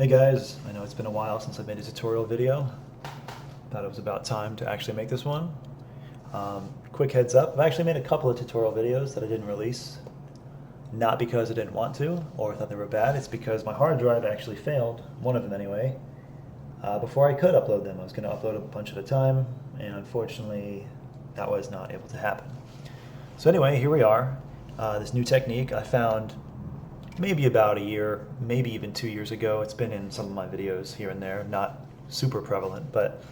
Hey guys, I know it's been a while since I made a tutorial video. Thought it was about time to actually make this one. Quick heads up, I've actually made a couple of tutorial videos that I didn't release. Not because I didn't want to or thought they were bad, it's because my hard drive actually failed, one of them anyway, before I could upload them. I was going to upload a bunch at a time, and unfortunately that was not able to happen. So anyway, here we are. This new technique I found maybe about a year, maybe even 2 years ago. It's been in some of my videos here and there, not super prevalent, but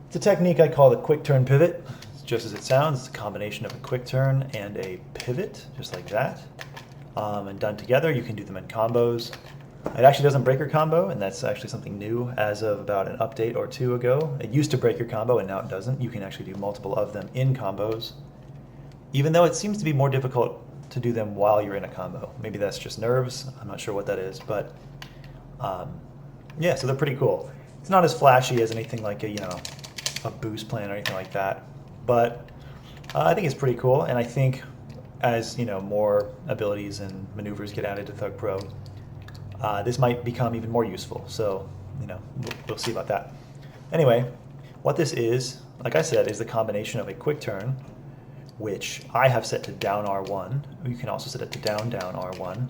it's a technique I call the quick turn pivot. It's just as it sounds, it's a combination of a quick turn and a pivot, just like that. And done together, you can do them in combos. It actually doesn't break your combo, and that's actually something new as of about an update or two ago. It used to break your combo, and now it doesn't. You can actually do multiple of them in combos, even though it seems to be more difficult to do them while you're in a combo. Maybe that's just nerves. I'm not sure what that is, but yeah, so they're pretty cool. It's not as flashy as anything like a boost plan or anything like that, but I think it's pretty cool. And I think as more abilities and maneuvers get added to THUGPro, this might become even more useful. So we'll see about that. Anyway, what this is, like I said, is the combination of a quick turn, which I have set to down R1. You can also set it to down R1.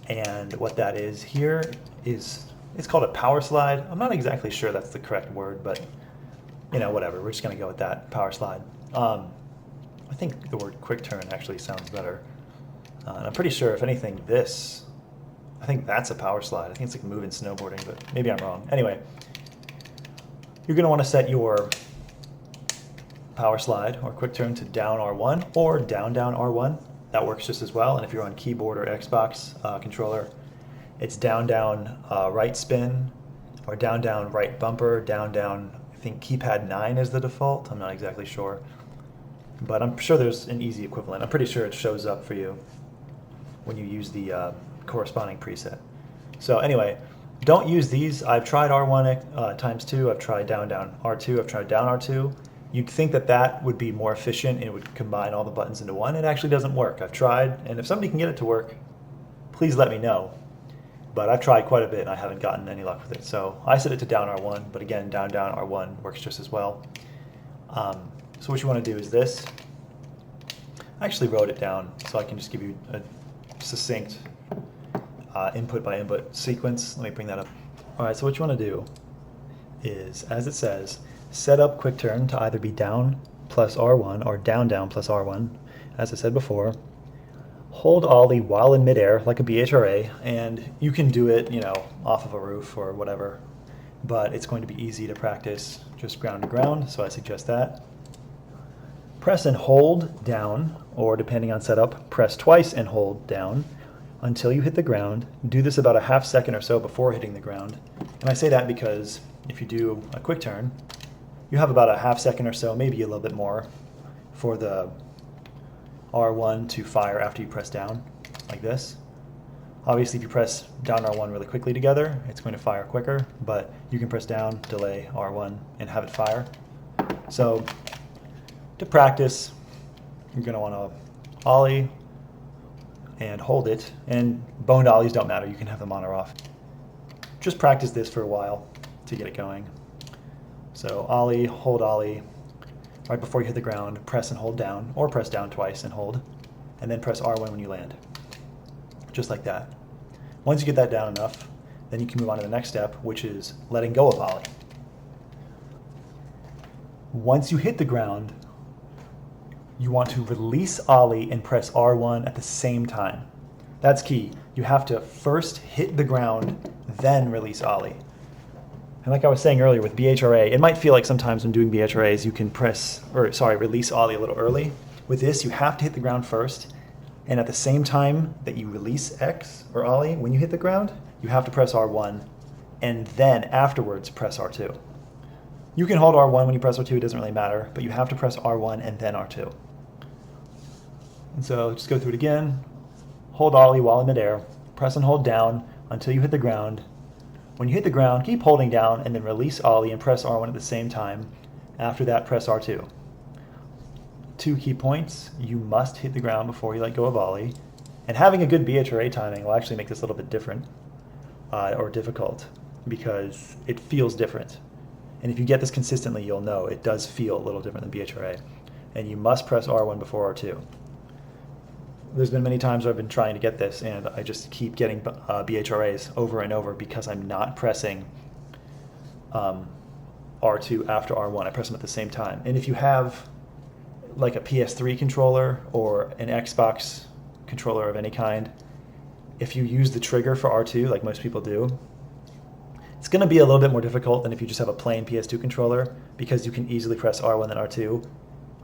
And what that is here is, it's called a power slide. I'm not exactly sure that's the correct word, but whatever. We're just going to go with that, power slide. I think the word quick turn actually sounds better. And I'm pretty sure, if anything, I think that's a power slide. I think it's like moving snowboarding, but maybe I'm wrong. Anyway, you're going to want to set your power slide or quick turn to down R1 or down R1. That works just as well. And if you're on keyboard or Xbox controller, it's down right spin, or down right bumper, down I think keypad 9 is the default. I'm not exactly sure, but I'm sure there's an easy equivalent. I'm pretty sure it shows up for you when you use the corresponding preset. So anyway, don't use these. I've tried R1 times 2. I've tried down R2. I've tried down R2. You'd think that that would be more efficient and it would combine all the buttons into one. It actually doesn't work. I've tried, and if somebody can get it to work, please let me know. But I've tried quite a bit and I haven't gotten any luck with it. So I set it to down R1, but again, down R1 works just as well. So what you want to do is this. I actually wrote it down so I can just give you a succinct input by input sequence. Let me bring that up. All right, so what you want to do is, as it says, set up quick turn to either be down plus R1 or down plus R1, as I said before. Hold ollie while in midair like a BHRA, and you can do it, off of a roof or whatever, but it's going to be easy to practice just ground to ground, so I suggest that. Press and hold down, or depending on setup, press twice and hold down until you hit the ground. Do this about a half second or so before hitting the ground. And I say that because if you do a quick turn, you have about a half second or so, maybe a little bit more, for the R1 to fire after you press down, like this. Obviously, if you press down R1 really quickly together, it's going to fire quicker, but you can press down, delay R1, and have it fire. So to practice, you're going to want to ollie and hold it, and boned ollies don't matter. You can have them on or off. Just practice this for a while to get it going. So ollie, hold ollie, right before you hit the ground, press and hold down, or press down twice and hold, and then press R1 when you land. Just like that. Once you get that down enough, then you can move on to the next step, which is letting go of ollie. Once you hit the ground, you want to release ollie and press R1 at the same time. That's key. You have to first hit the ground, then release ollie. And like I was saying earlier with BHRA, it might feel like sometimes when doing BHRAs you can release ollie a little early. With this, you have to hit the ground first, and at the same time that you release X or ollie, when you hit the ground, you have to press R1, and then afterwards press R2. You can hold R1 when you press R2, it doesn't really matter, but you have to press R1 and then R2. And so just go through it again. Hold ollie while in midair, press and hold down until you hit the ground. When you hit the ground, keep holding down and then release ollie and press R1 at the same time. After that, press R2. 2 key points: you must hit the ground before you let go of ollie, and having a good BHRA timing will actually make this a little bit different. or difficult because it feels different. And if you get this consistently, you'll know it does feel a little different than BHRA. And you must press R1 before R2. There's been many times where I've been trying to get this and I just keep getting BHRAs over and over because I'm not pressing R2 after R1. I press them at the same time. And if you have like a PS3 controller or an Xbox controller of any kind, if you use the trigger for R2 like most people do, it's going to be a little bit more difficult than if you just have a plain PS2 controller because you can easily press R1 and R2.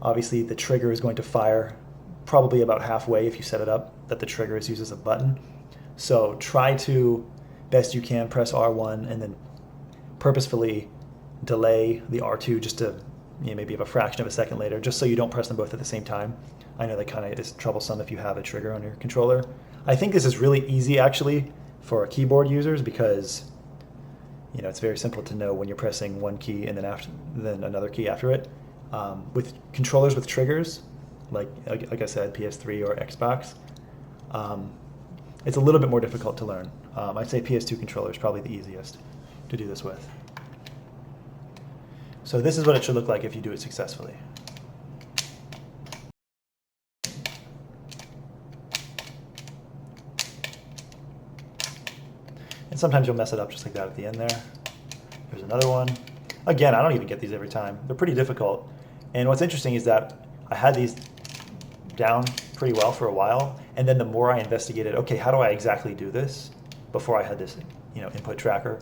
Obviously the trigger is going to fire probably about halfway if you set it up that the trigger is used as a button. So try to, best you can, press R1 and then purposefully delay the R2 just to maybe have a fraction of a second later, just so you don't press them both at the same time. I know that kind of is troublesome if you have a trigger on your controller. I think this is really easy actually for keyboard users because it's very simple to know when you're pressing one key and then another key after it. With controllers with triggers, like I said, PS3 or Xbox, it's a little bit more difficult to learn. I'd say PS2 controller is probably the easiest to do this with. So this is what it should look like if you do it successfully. And sometimes you'll mess it up just like that at the end there. There's another one. Again, I don't even get these every time. They're pretty difficult. And what's interesting is that I had these down pretty well for a while, and then the more I investigated, okay, how do I exactly do this before I had this input tracker,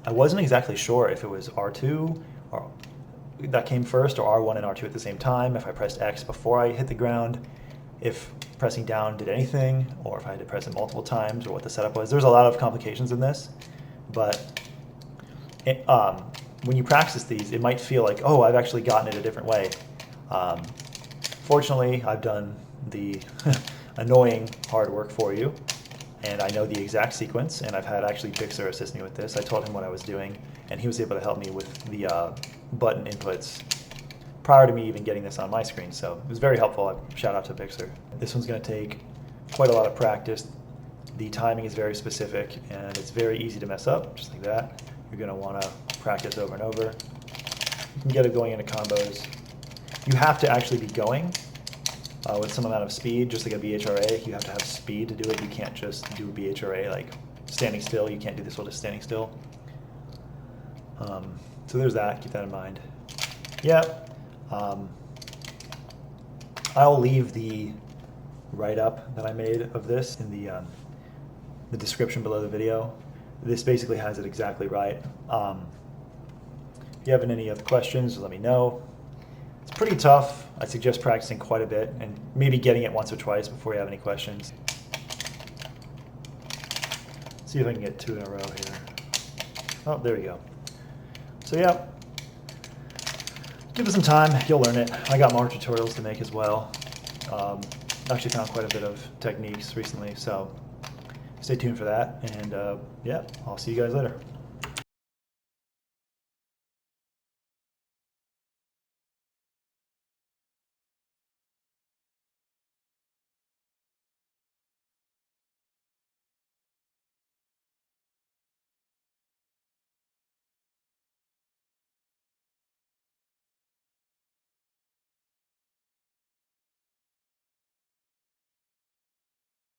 I wasn't exactly sure if it was R2 or that came first or R1 and R2 at the same time, if I pressed X before I hit the ground, if pressing down did anything, or if I had to press it multiple times, or what the setup was. There's a lot of complications in this, but when you practice these, it might feel like, oh, I've actually gotten it a different way. Fortunately, I've done the annoying hard work for you, and I know the exact sequence, and I've had actually BHRA assist me with this. I told him what I was doing, and he was able to help me with the button inputs prior to me even getting this on my screen, so it was very helpful. Shout out to BHRA. This one's going to take quite a lot of practice. The timing is very specific, and it's very easy to mess up, just like that. You're going to want to practice over and over. You can get it going into combos. You have to actually be going with some amount of speed, just like a BHRA. You have to have speed to do it. You can't just do a BHRA like standing still. You can't do this while just standing still. So there's that. Keep that in mind. Yeah. I'll leave the write-up that I made of this in the description below the video. This basically has it exactly right. If you have any other questions, let me know. It's pretty tough. I suggest practicing quite a bit and maybe getting it once or twice before you have any questions. See if I can get 2 in a row here. Oh, there we go. So yeah, give it some time. You'll learn it. I got more tutorials to make as well. Actually found quite a bit of techniques recently, so stay tuned for that. And yeah, I'll see you guys later.